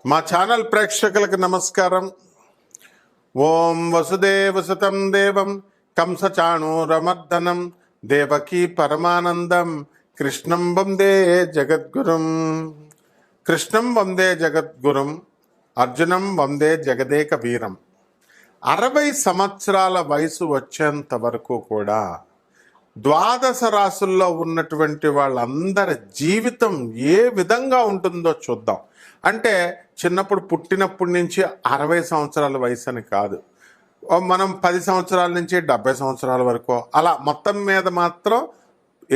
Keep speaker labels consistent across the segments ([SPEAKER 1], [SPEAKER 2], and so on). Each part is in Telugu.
[SPEAKER 1] మా ఛానల్ ప్రేక్షకులకు నమస్కారం. ఓం వసుదేవసుతం దేవం కంసచాణూరమర్దనం దేవకీ పరమానందం కృష్ణం వందే జగద్గురుం. కృష్ణం వందే జగద్గురుం, అర్జునం వందే జగదేక వీరం. 60 సంవత్సరాల వయసు వచ్చేంత వరకు కూడా ద్వాదశ రాసుల్లో ఉన్నటువంటి వాళ్ళందరి జీవితం ఏ విధంగా ఉంటుందో చూద్దాం. అంటే చిన్నప్పుడు పుట్టినప్పటి నుంచి 60 సంవత్సరాల వయసు అని కాదు, మనం 10 సంవత్సరాల నుంచి 70 సంవత్సరాల వరకు అలా మొత్తం మీద మాత్రం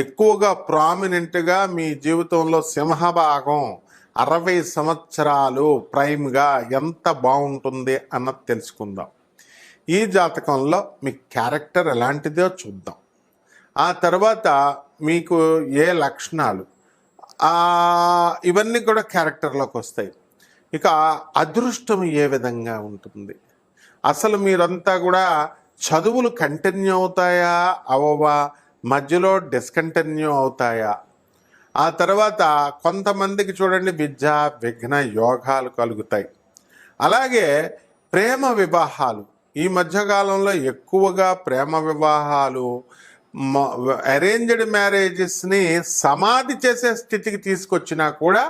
[SPEAKER 1] ఎక్కువగా ప్రామినెంట్గా మీ జీవితంలో సింహభాగం 60 సంవత్సరాలు ప్రైమ్గా ఎంత బాగుంటుంది అన్నది తెలుసుకుందాం. ఈ జాతకంలో మీ క్యారెక్టర్ ఎలాంటిదో చూద్దాం. ఆ తర్వాత మీకు ఏ లక్షణాలు ఇవన్నీ కూడా క్యారెక్టర్లోకి వస్తాయి. ఇక అదృష్టం ఏ విధంగా ఉంటుంది, అసలు మీరంతా కూడా చదువులు కంటిన్యూ అవుతాయా అవవా, మధ్యలో డిస్కంటిన్యూ అవుతాయా, ఆ తర్వాత కొంతమందికి చూడండి విద్య విఘ్న యోగాలు కలుగుతాయి. అలాగే ప్రేమ వివాహాలు, ఈ మధ్యకాలంలో ఎక్కువగా ప్రేమ వివాహాలు అరేంజ్డ్ మ్యారేజెస్ని సమాధి చేసే స్థితికి తీసుకొచ్చినా కూడా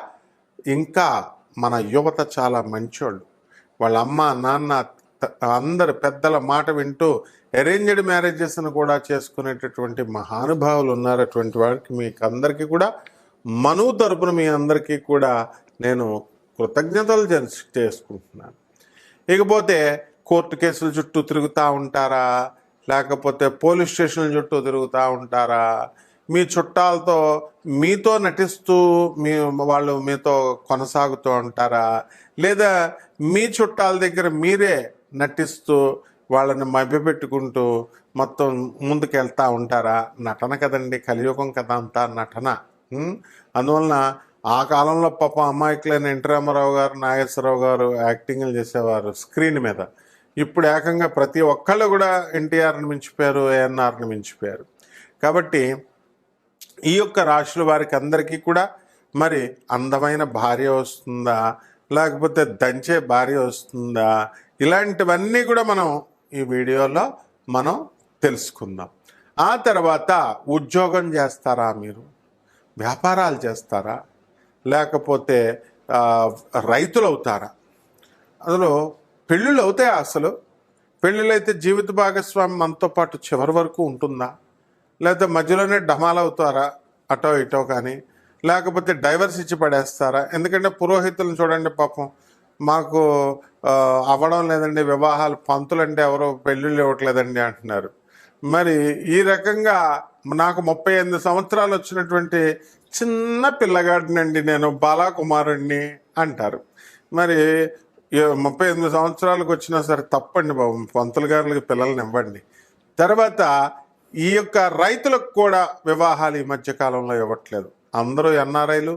[SPEAKER 1] ఇంకా మన యువత చాలా మంచోళ్ళు. వాళ్ళ అమ్మ నాన్న అందరు పెద్దల మాట వింటూ అరేంజ్డ్ మ్యారేజెస్ను కూడా చేసుకునేటటువంటి మహానుభావులు ఉన్నారు. అటువంటి వారికి మీకు అందరికీ కూడా మనువు తరపున మీ అందరికీ కూడా నేను కృతజ్ఞతలు చేసుకుంటున్నాను. ఇకపోతే కోర్టు కేసుల చుట్టూ తిరుగుతూ ఉంటారా, లేకపోతే పోలీస్ స్టేషన్ల చుట్టూ తిరుగుతూ ఉంటారా, మీ చుట్టాలతో మీతో నటిస్తూ వాళ్ళు మీతో కొనసాగుతూ ఉంటారా, లేదా మీ చుట్టాల దగ్గర మీరే నటిస్తూ వాళ్ళని మభ్యపెట్టుకుంటూ మొత్తం ముందుకెళ్తూ ఉంటారా? నటన కదండి, కలియుగం కదా అంతా నటన. అందువలన ఆ కాలంలో పాప అమాయకులైన ఎన్టీ రామారావు గారు, నాగేశ్వరరావు గారు యాక్టింగ్లు చేసేవారు స్క్రీన్ మీద. ఇప్పుడు ఏకంగా ప్రతి ఒక్కళ్ళు కూడా ఎన్టీఆర్ని మించిపోయారు, ఏఎన్ఆర్ని మించిపోయారు. కాబట్టి ఈ యొక్క రాశుల వారికి అందరికీ కూడా మరి అందమైన భార్య వస్తుందా, లేకపోతే దంచే భార్య వస్తుందా, ఇలాంటివన్నీ కూడా మనం ఈ వీడియోలో మనం తెలుసుకుందాం. ఆ తర్వాత ఉద్యోగం చేస్తారా, మీరు వ్యాపారాలు చేస్తారా, లేకపోతే రైతులు అవుతారా, అందులో పెళ్ళిళ్ళు అవుతాయా, అసలు పెళ్ళిళ్ళు అయితే జీవిత భాగస్వామి మనతో పాటు చివరి వరకు ఉంటుందా, లేకపోతే మధ్యలోనే డమాలు అవుతారా అటో ఇటో కానీ, లేకపోతే డైవర్స్ ఇచ్చి పడేస్తారా? ఎందుకంటే పురోహితులను చూడండి, పాపం మాకు అవ్వడం లేదండి వివాహాలు, పంతులంటే ఎవరో పెళ్ళిళ్ళు ఇవ్వట్లేదండి అంటున్నారు. మరి ఈ రకంగా నాకు 38 సంవత్సరాలు వచ్చినటువంటి చిన్న పిల్లగాడినండి నేను, బాలాకుమారుణ్ణి అంటారు. మరి 38 సంవత్సరాలకు వచ్చినా సరే తప్పండి బాబు, పంతులు గారులకి పిల్లల్ని ఇవ్వండి. తర్వాత ఈ యొక్క రైతులకు కూడా వివాహాలు ఈ మధ్యకాలంలో ఇవ్వట్లేదు. అందరూ ఎన్ఆర్ఐలు,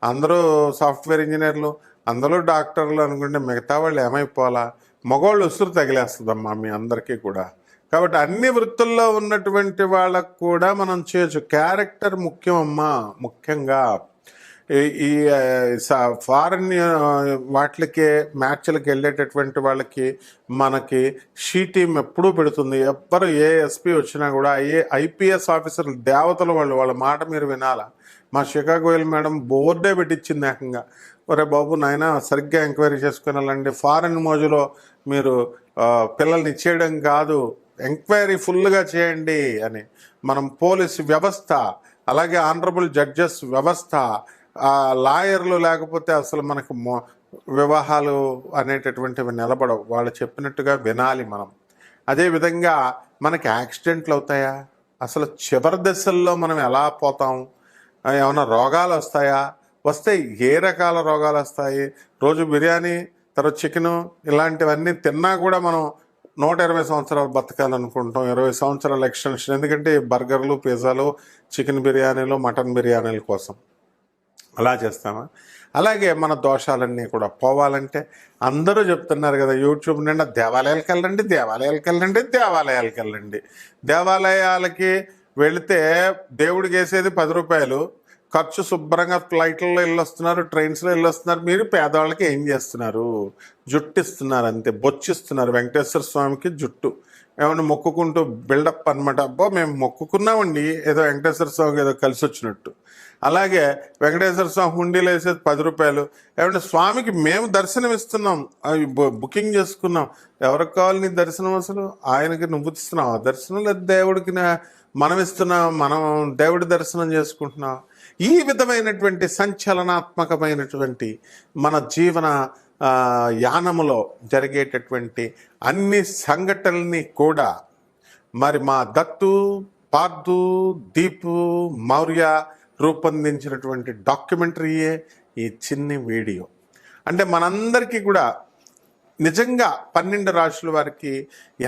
[SPEAKER 1] అందరూ సాఫ్ట్వేర్ ఇంజనీర్లు, అందరూ డాక్టర్లు అనుకుంటే మిగతా వాళ్ళు ఏమైపోవాలా? మగవాళ్ళు ఉసురు తగిలేస్తుందమ్మా మీ అందరికీ కూడా. కాబట్టి అన్ని వృత్తుల్లో ఉన్నటువంటి వాళ్ళకు కూడా మనం చేయొచ్చు. క్యారెక్టర్ ముఖ్యం అమ్మా. ముఖ్యంగా ఈ ఫారెన్ వాటికి మ్యాచ్లకు వెళ్ళేటటువంటి వాళ్ళకి మనకి షీ టీం ఎప్పుడూ పెడుతుంది. ఎవ్వరు ఏ ఎస్పీ వచ్చినా కూడా ఐపీఎస్ ఆఫీసర్లు దేవతలు వాళ్ళ మాట మీరు వినాలా. మా షికాగోయల్ మేడం బోర్డే పెట్టించింది ఏకంగా, ఒరే బాబు నాయన సరిగ్గా ఎంక్వైరీ చేసుకుని వెళ్ళండి, ఫారెన్ మోజులో మీరు పిల్లల్ని ఇచ్చేయడం కాదు, ఎంక్వైరీ ఫుల్గా చేయండి అని. మనం పోలీస్ వ్యవస్థ, అలాగే ఆనరబుల్ జడ్జెస్ వ్యవస్థ, లాయర్లు లేకపోతే అసలు మనకు వివాహాలు అనేటటువంటివి నిలబడవు. వాళ్ళు చెప్పినట్టుగా వినాలి మనం. అదేవిధంగా మనకి యాక్సిడెంట్లు అవుతాయా, అసలు చివరి దశల్లో మనం ఎలా పోతాం, ఏమైనా రోగాలు వస్తాయా, వస్తే ఏ రకాల రోగాలు వస్తాయి? రోజు బిర్యానీ తర్వాత చికెను ఇలాంటివన్నీ తిన్నా కూడా మనం 120 సంవత్సరాలు బతకాలనుకుంటాం, 20 సంవత్సరాల ఎక్స్టెన్షన్. ఎందుకంటే బర్గర్లు, పిజ్జాలు, చికెన్ బిర్యానీలు, మటన్ బిర్యానీల కోసం అలా చేస్తామా? అలాగే మన దోషాలన్నీ కూడా పోవాలంటే అందరూ చెప్తున్నారు కదా యూట్యూబ్ నిండా, దేవాలయాలకు వెళ్ళండి, దేవాలయాలకు వెళ్ళండి, దేవాలయాలకు వెళ్ళండి. దేవాలయాలకి వెళితే దేవుడికి వేసేది 10 రూపాయలు, ఖర్చు శుభ్రంగా ఫ్లైట్లలో వెళ్ళొస్తున్నారు, ట్రైన్స్లో వెళ్ళొస్తున్నారు. మీరు పేదవాళ్ళకి ఏం చేస్తున్నారు? జుట్టు ఇస్తున్నారు, అంతే, బొచ్చిస్తున్నారు. వెంకటేశ్వర స్వామికి జుట్టు ఏమన్నా మొక్కుకుంటూ బిల్డప్ అనమాట. అబ్బో మేము మొక్కుకున్నామండి, ఏదో వెంకటేశ్వర స్వామికి ఏదో కలిసి వచ్చినట్టు. అలాగే వెంకటేశ్వర స్వామి హుండీలో వేసేది 10 రూపాయలు. ఏమంటే స్వామికి మేము దర్శనం ఇస్తున్నాం, అవి బుకింగ్ చేసుకున్నాం. ఎవరికి కావాలి నీ దర్శనం? అసలు ఆయనకి నువ్వు ఇస్తున్నావు దర్శనం, లేదా దేవుడికి మనం ఇస్తున్నాం, మనం దేవుడి దర్శనం చేసుకుంటున్నాం. ఈ విధమైనటువంటి సంచలనాత్మకమైనటువంటి మన జీవన యానములో జరిగేటటువంటి అన్ని సంఘటనల్ని కూడా మరి మా దత్తు, పార్థు, దీపు, మౌర్య రూపొందించినటువంటి డాక్యుమెంటరీయే ఈ చిన్ని వీడియో. అంటే మనందరికీ కూడా నిజంగా 12 రాశుల వారికి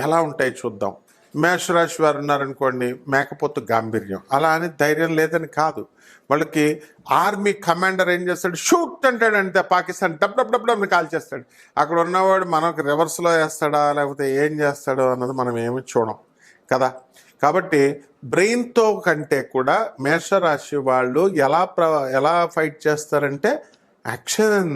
[SPEAKER 1] ఎలా ఉంటాయి చూద్దాం. మేషరాశి వారు ఉన్నారనుకోండి, మేకపోతు గాంభీర్యం, అలా అని ధైర్యం లేదని కాదు. వాళ్ళకి ఆర్మీ కమాండర్ ఏం చేస్తాడు, షూట్ అంటాడు, అంతే, పాకిస్తాన్ డబ్ డబ్ డబ్ డబ్ని కాల్ చేస్తాడు. అక్కడ ఉన్నవాడు మనకు రివర్స్లో వేస్తాడా లేకపోతే ఏం చేస్తాడో అన్నది మనం ఏమి చూడం కదా. కాబట్టి బ్రెయిన్తో కంటే కూడా మేషరాశి వాళ్ళు ఎలా ఫైట్ చేస్తారంటే యాక్షన్,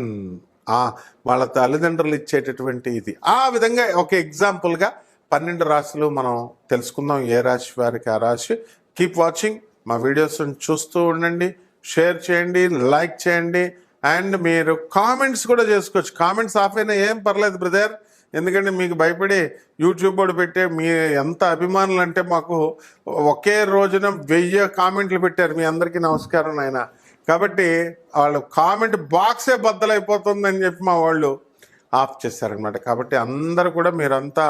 [SPEAKER 1] వాళ్ళ తల్లిదండ్రులు ఇచ్చేటటువంటి ఇది. ఆ విధంగా ఒక ఎగ్జాంపుల్గా 12 రాశులు మనం తెలుసుకుందాం. ఏ రాశి వారికి ఆ రాశి. కీప్ వాచింగ్ మా వీడియోస్ చూస్తూ ఉండండి, షేర్ చేయండి, లైక్ చేయండి, అండ్ మీరు కామెంట్స్ కూడా చేసుకోవచ్చు. కామెంట్స్ ఆఫ్ అయినా ఏం పర్లేదు బ్రదర్, ఎందుకంటే మీకు భయపడి యూట్యూబ్ వాడు పెట్టే మీ ఎంత అభిమానులు అంటే మాకు ఒకే రోజున 1000 కామెంట్లు పెట్టారు. మీ అందరికీ నమస్కారం నాయన. కాబట్టి వాళ్ళు కామెంట్ బాక్సే బద్దలైపోతుందని చెప్పి మా వాళ్ళు ఆఫ్ చేశారనమాట. కాబట్టి అందరూ కూడా మీరంతా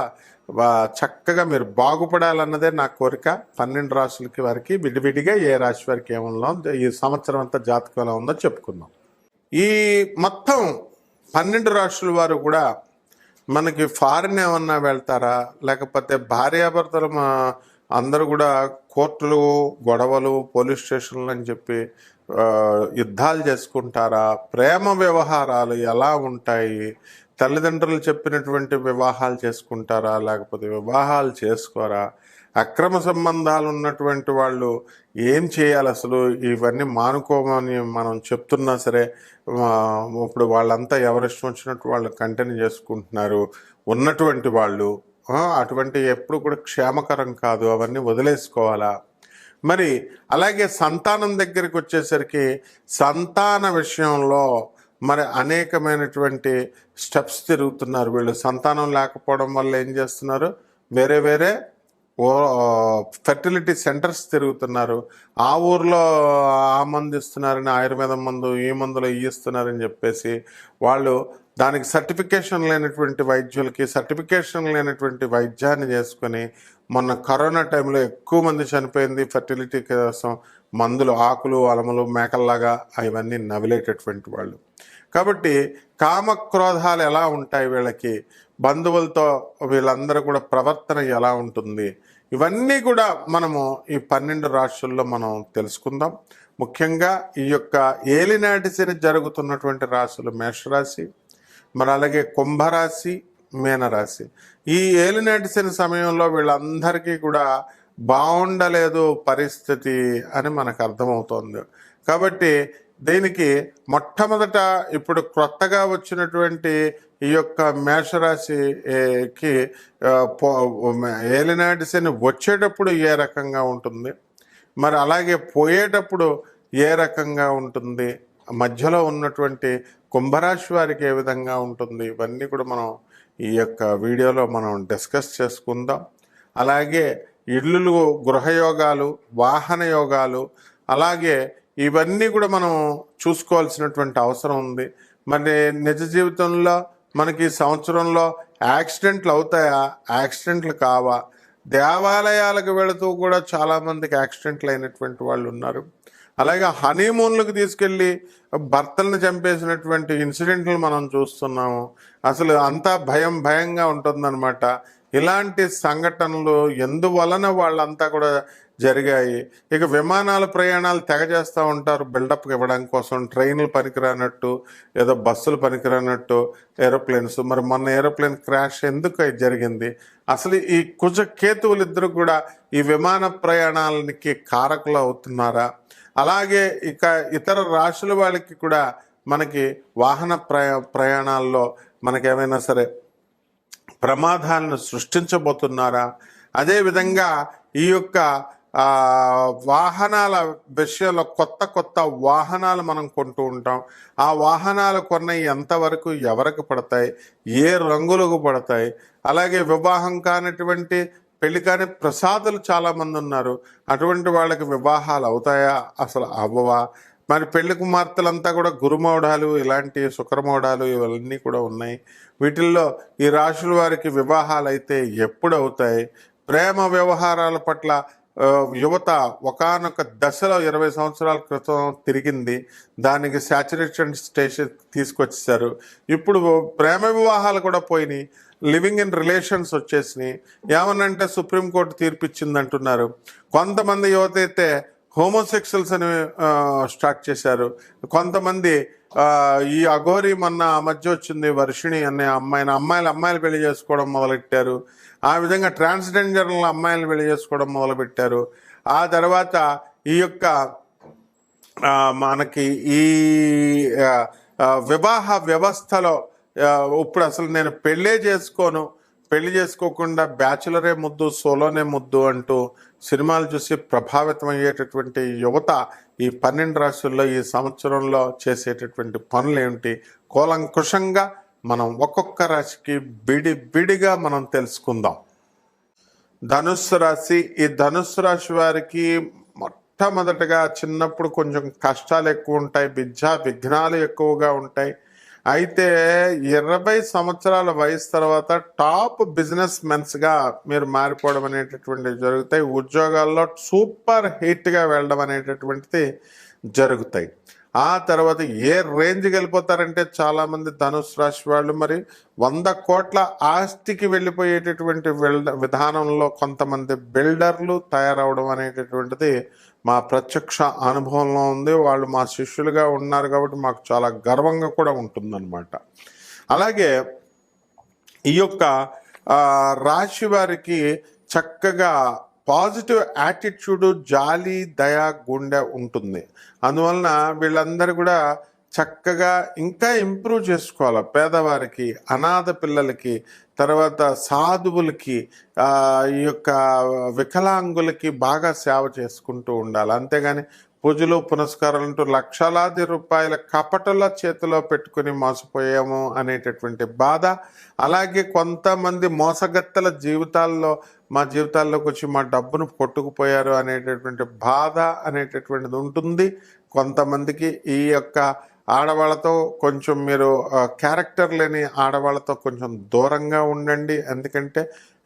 [SPEAKER 1] చక్కగా మీరు బాగుపడాలన్నదే నా కోరిక. 12 రాశులకి వారికి విడివిడిగా ఏ రాశి వారికి ఏమన్నా ఈ సంవత్సరం అంతా జాతకం ఎలా ఉందో చెప్పుకుందాం. ఈ మొత్తం 12 రాశుల వారు కూడా మనకి ఫారిన్ ఏమన్నా వెళ్తారా, లేకపోతే భార్యాభర్తలు అందరూ కూడా కోర్టులు, గొడవలు, పోలీస్ స్టేషన్లు అని చెప్పి యుద్ధాలు చేసుకుంటారా, ప్రేమ వ్యవహారాలు ఎలా ఉంటాయి, తల్లిదండ్రులు చెప్పినటువంటి వివాహాలు చేసుకుంటారా, లేకపోతే వివాహాలు చేసుకోరా, అక్రమ సంబంధాలు ఉన్నటువంటి వాళ్ళు ఏం చేయాలి అసలు, ఇవన్నీ మానుకోమని మనం చెప్తున్నా సరే ఇప్పుడు వాళ్ళంతా ఎవరిష్టం వచ్చినట్టు వాళ్ళు కంటిన్యూ చేసుకుంటున్నారు ఉన్నటువంటి వాళ్ళు. అటువంటి ఎప్పుడు కూడా క్షేమకరం కాదు, అవన్నీ వదిలేసుకోవాలా. మరి అలాగే సంతానం దగ్గరికి వచ్చేసరికి సంతాన విషయంలో మరి అనేకమైనటువంటి స్టెప్స్ తిరుగుతున్నారు వీళ్ళు. సంతానం లేకపోవడం వల్ల ఏం చేస్తున్నారు, వేరే ఫెర్టిలిటీ సెంటర్స్ తిరుగుతున్నారు. ఆ ఊర్లో ఆ మందు ఇస్తున్నారని, ఆయుర్వేదం మందు, ఈ మందులో ఇస్తున్నారని చెప్పేసి వాళ్ళు దానికి సర్టిఫికేషన్ లేనటువంటి వైద్యులకి సర్టిఫికేషన్ లేనటువంటి వైద్యాన్ని చేసుకొని మొన్న కరోనా టైంలో ఎక్కువ మంది చనిపోయింది ఫెర్టిలిటీ కోసం. మందులు, ఆకులు, అలములు, మేకల్లాగా అవన్నీ నవిలేటటువంటి వాళ్ళు. కాబట్టి కామక్రోధాలు ఎలా ఉంటాయి వీళ్ళకి, బంధువులతో వీళ్ళందరూ కూడా ప్రవర్తన ఎలా ఉంటుంది, ఇవన్నీ కూడా మనము ఈ 12 రాశుల్లో మనం తెలుసుకుందాం. ముఖ్యంగా ఈ యొక్క ఏలినాటి శని జరుగుతున్నటువంటి రాశులు మేషరాశి, మరి అలాగే కుంభరాశి, మీనరాశి. ఈ ఏలినాటి శని సమయంలో వీళ్ళందరికీ కూడా బాగుండలేదు పరిస్థితి అని మనకు అర్థమవుతోంది. కాబట్టి దీనికి మొట్టమొదట ఇప్పుడు కొత్తగా వచ్చినటువంటి ఈ యొక్క మేషరాశికి ఏలినాటి శని వచ్చేటప్పుడు ఏ రకంగా ఉంటుంది, మరి అలాగే పోయేటప్పుడు ఏ రకంగా ఉంటుంది, మధ్యలో ఉన్నటువంటి కుంభరాశి వారికి ఏ విధంగా ఉంటుంది, ఇవన్నీ కూడా మనం ఈ యొక్క వీడియోలో మనం డిస్కస్ చేసుకుందాం. అలాగే ఇళ్ళు, గృహయోగాలు, వాహన యోగాలు, అలాగే ఇవన్నీ కూడా మనం చూసుకోవాల్సినటువంటి అవసరం ఉంది. మరి నిజ జీవితంలో మనకి సంవత్సరంలో యాక్సిడెంట్లు అవుతాయా, యాక్సిడెంట్లు కావా, దేవాలయాలకు వెళుతూ కూడా చాలామందికి యాక్సిడెంట్లు అయినటువంటి వాళ్ళు ఉన్నారు. అలాగే హనీమూన్లకు తీసుకెళ్ళి భర్తలను చంపేసినటువంటి ఇన్సిడెంట్లు మనం చూస్తున్నాము. అసలు అంతా భయంగా ఉంటుందన్నమాట. ఇలాంటి సంఘటనలు ఎందువలన వాళ్ళంతా కూడా జరిగాయి. ఇక విమానాల ప్రయాణాలు తెగ చేస్తూ ఉంటారు బిల్డప్ ఇవ్వడం కోసం. ట్రైన్లు పనికిరానట్టు, ఏదో బస్సులు పనికిరానట్టు ఏరోప్లేన్స్. మరి మొన్న ఏరోప్లేన్ క్రాష్ ఎందుకు జరిగింది? అసలు ఈ కుజ కేతువులు ఇద్దరు కూడా ఈ విమాన ప్రయాణాలకి కారకులు అవుతున్నారా? అలాగే ఇక ఇతర రాశుల వాళ్ళకి కూడా మనకి వాహన ప్రయాణాల్లో మనకేమైనా సరే ప్రమాదాలను సృష్టించబోతున్నారా? అదేవిధంగా ఈ యొక్క వాహనాల విషయంలో కొత్త కొత్త వాహనాలు మనం కొంటూ ఉంటాం. ఆ వాహనాలు కొన్న ఎంతవరకు ఎవరికి పడతాయి, ఏ రంగులకు పడతాయి? అలాగే వివాహం కానిటువంటి పెళ్లి కాని ప్రసాదులు చాలామంది ఉన్నారు. అటువంటి వాళ్ళకి వివాహాలు అవుతాయా, అసలు అవ్వవా? మరి పెళ్లి కుమార్తెలంతా కూడా గురుమౌఢాలు, ఇలాంటి శుక్రమౌఢాలు ఇవన్నీ కూడా ఉన్నాయి. వీటిల్లో ఈ రాశుల వారికి వివాహాలు అయితే ఎప్పుడు అవుతాయి? ప్రేమ వ్యవహారాల పట్ల యువత ఒకానొక దశలో 20 సంవత్సరాల క్రితం తిరిగింది. దానికి సాచురేషన్ స్టేషన్ తీసుకొచ్చేసారు. ఇప్పుడు ప్రేమ వివాహాలు కూడా పోయినాయి, లివింగ్ ఇన్ రిలేషన్స్ వచ్చేసినాయి. ఏమనంటే సుప్రీంకోర్టు తీర్పిచ్చింది అంటున్నారు. కొంతమంది యువత అయితే హోమోసెక్షువల్స్ అని స్టార్ట్ చేశారు. కొంతమంది ఈ అఘోరి మొన్న మధ్య వచ్చింది వర్షిణి అనే అమ్మాయిలు పెళ్లి చేసుకోవడం మొదలెట్టారు. ఆ విధంగా ట్రాన్స్జెండర్ల అమ్మాయిలను పెళ్లి చేసుకోవడం మొదలుపెట్టారు. ఆ తర్వాత ఈ యొక్క మనకి ఈ వివాహ వ్యవస్థలో ఇప్పుడు అసలు నేను పెళ్లి చేసుకోకుండా బ్యాచులరే ముద్దు, సోలోనే ముద్దు అంటూ సినిమాలు చూసి ప్రభావితం అయ్యేటటువంటి యువత ఈ 12 రాశుల్లో ఈ సంవత్సరంలో చేసేటటువంటి పనులు ఏమిటి కూలంకుషంగా మనం ఒక్కొక్క రాశికి విడిగా మనం తెలుసుకుందాం. ధనుస్సు రాశి. ఈ ధనుస్సు రాశి వారికి మొట్టమొదటగా చిన్నప్పుడు కొంచెం కష్టాలు ఎక్కువ ఉంటాయి, విఘ్నాలు ఎక్కువగా ఉంటాయి. అయితే 20 సంవత్సరాల వయసు తర్వాత టాప్ బిజినెస్ మెన్స్గా మీరు మారిపోవడం అనేటటువంటివి జరుగుతాయి. ఉద్యోగాల్లో సూపర్ హిట్గా వెళ్ళడం అనేటటువంటిది జరుగుతాయి. ఆ తర్వాత ఏ రేంజ్కి వెళ్ళిపోతారంటే చాలామంది ధనుసు రాశి వాళ్ళు మరి 100 కోట్ల ఆస్తికి వెళ్ళిపోయేటటువంటి విధానంలో కొంతమంది బిల్డర్లు తయారవడం అనేటటువంటిది మా ప్రత్యక్ష అనుభవంలో ఉంది. వాళ్ళు మా శిష్యులుగా ఉన్నారు కాబట్టి మాకు చాలా గర్వంగా కూడా ఉంటుందన్నమాట. అలాగే ఈ యొక్క రాశి వారికి చక్కగా పాజిటివ్ యాటిట్యూడ్, జాలి, దయ, గుండె ఉంటుంది. అందువలన వీళ్ళందరూ కూడా చక్కగా ఇంకా ఇంప్రూవ్ చేసుకోవాలి. పేదవారికి, అనాథ పిల్లలకి, తర్వాత సాధువులకి, ఈ యొక్క వికలాంగులకి బాగా సేవ చేసుకుంటూ ఉండాలి. అంతేగాని పూజలు పునస్కారాలంటూ లక్షలాది రూపాయల కపటల చేతిలో పెట్టుకుని మోసపోయాము అనేటటువంటి బాధ. అలాగే కొంతమంది మోసగత్తల మా జీవితాల్లోకి వచ్చి మా డబ్బును కొట్టుకుపోయారు అనేటటువంటి బాధ అనేటటువంటిది ఉంటుంది. కొంతమందికి ఈ యొక్క ఆడవాళ్ళతో కొంచెం మీరు క్యారెక్టర్ లేని ఆడవాళ్ళతో కొంచెం దూరంగా ఉండండి. ఎందుకంటే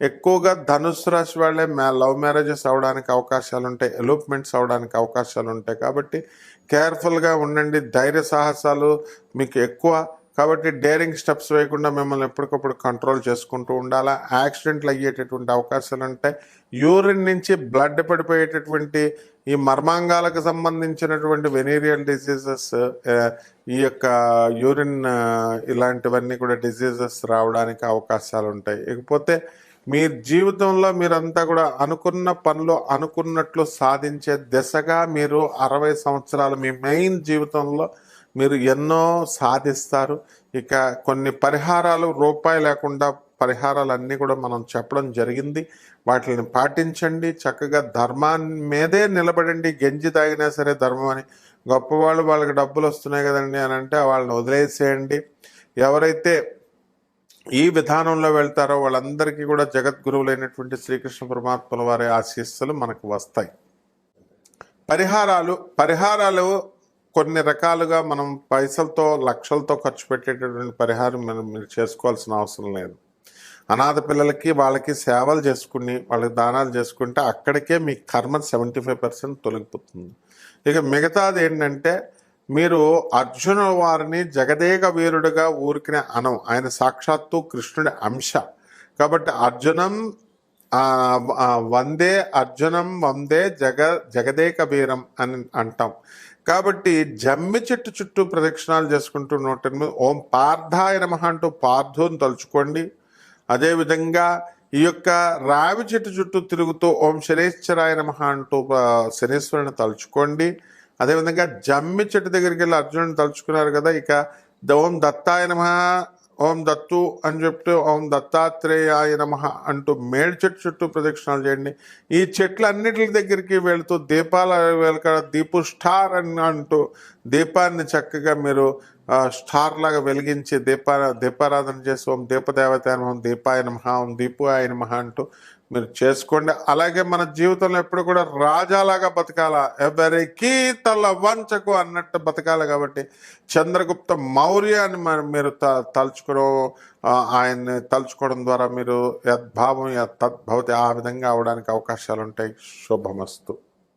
[SPEAKER 1] ఎక్కువగా ధనుసు రాశి వాళ్ళే లవ్ మ్యారేజెస్ అవడానికి అవకాశాలు ఉంటాయి, ఎలోప్మెంట్స్ అవడానికి అవకాశాలు ఉంటాయి. కాబట్టి కేర్ఫుల్గా ఉండండి. ధైర్య సాహసాలు మీకు ఎక్కువ కాబట్టి డేరింగ్ స్టెప్స్ వేయకుండా మిమ్మల్ని ఎప్పటికప్పుడు కంట్రోల్ చేసుకుంటూ ఉండాలా. యాక్సిడెంట్లు అయ్యేటటువంటి అవకాశాలు ఉంటాయి. యూరిన్ నుంచి బ్లడ్ పడిపోయేటటువంటి ఈ మర్మాంగాలకు సంబంధించినటువంటి వెనీరియల్ డిసీజెస్, ఈ యొక్క యూరిన్ ఇలాంటివన్నీ కూడా డిసీజెస్ రావడానికి అవకాశాలు ఉంటాయి. ఇకపోతే మీ జీవితంలో మీరంతా కూడా అనుకున్న పనులు అనుకున్నట్లు సాధించే దిశగా మీరు 60 సంవత్సరాలు మీ మెయిన్ జీవితంలో మీరు ఎన్నో సాధిస్తారు. ఇక కొన్ని పరిహారాలు, రూపాయి లేకుండా పరిహారాలన్నీ కూడా మనం చెప్పడం జరిగింది. వాటిని పాటించండి. చక్కగా ధర్మాన్ని మీదే నిలబడండి. గంజి తాగినా సరే ధర్మం అని. గొప్పవాళ్ళు వాళ్ళకి డబ్బులు వస్తున్నాయి కదండి అని అంటే వాళ్ళని వదిలేసేయండి. ఎవరైతే ఈ విధానంలో వెళ్తారో వాళ్ళందరికీ కూడా జగద్గురువులైనటువంటి శ్రీకృష్ణ పరమాత్మల వారి ఆశీస్సులు మనకు వస్తాయి. పరిహారాలు కొన్ని రకాలుగా మనం పైసలతో, లక్షలతో ఖర్చు పెట్టేటటువంటి పరిహారం మీరు చేసుకోవాల్సిన అవసరం లేదు. అనాథ పిల్లలకి వాళ్ళకి సేవలు చేసుకుని వాళ్ళకి దానాలు చేసుకుంటే అక్కడికే మీ కర్మ 75% తొలగిపోతుంది. ఇక మిగతాది ఏంటంటే మీరు అర్జున వారిని జగదేక వీరుడుగా ఊరికినే అనం. ఆయన సాక్షాత్తు కృష్ణుడి అంశ. కాబట్టి అర్జునం ఆ, వందే అర్జునం వందే జగదేక వీరం అని అంటాం. కాబట్టి జమ్మి చెట్టు చుట్టూ ప్రదక్షిణాలు చేసుకుంటూ 108 ఓం పార్థాయ నమః అంటూ పార్థుని తలుచుకోండి. అదేవిధంగా ఈ యొక్క రావి చెట్టు చుట్టూ తిరుగుతూ ఓం శనేశ్వరాయ నమః అంటూ శనేశ్వరుని తలుచుకోండి. అదేవిధంగా జమ్మి చెట్టు దగ్గరికి వెళ్ళి అర్జునుని తలుచుకున్నారు కదా, ఇక ఓం దత్తాయ నమః, ఓం దత్తు అని చెప్తూ ఓం దత్తాత్రేయాయ నమః అంటూ మేడి చెట్టు చుట్టూ ప్రదక్షిణాలు చేయండి. ఈ చెట్లన్నిటి దగ్గరికి వెళుతూ దీపాల వెలక దీపు స్టార్ అని అంటూ దీపాన్ని చక్కగా మీరు స్టార్ లాగా వెలిగించి దీపారాధన చేసి ఓం దీపదేవతాయ నమః, దీపాయ నమః, ఓం దీపాయ నమః అంటూ మీరు చేసుకోండి. అలాగే మన జీవితంలో ఎప్పుడు కూడా రాజాలాగా బతకాల, ఎవరికి తల వంచకు అన్నట్టు బతకాలి. కాబట్టి చంద్రగుప్త మౌర్యాన్ని మీరు తలుచుకోవడం, ఆయన్ని తలుచుకోవడం ద్వారా మీరు యద్భావం తద్భవతి ఆ విధంగా అవడానికి అవకాశాలు ఉంటాయి. శుభమస్తు.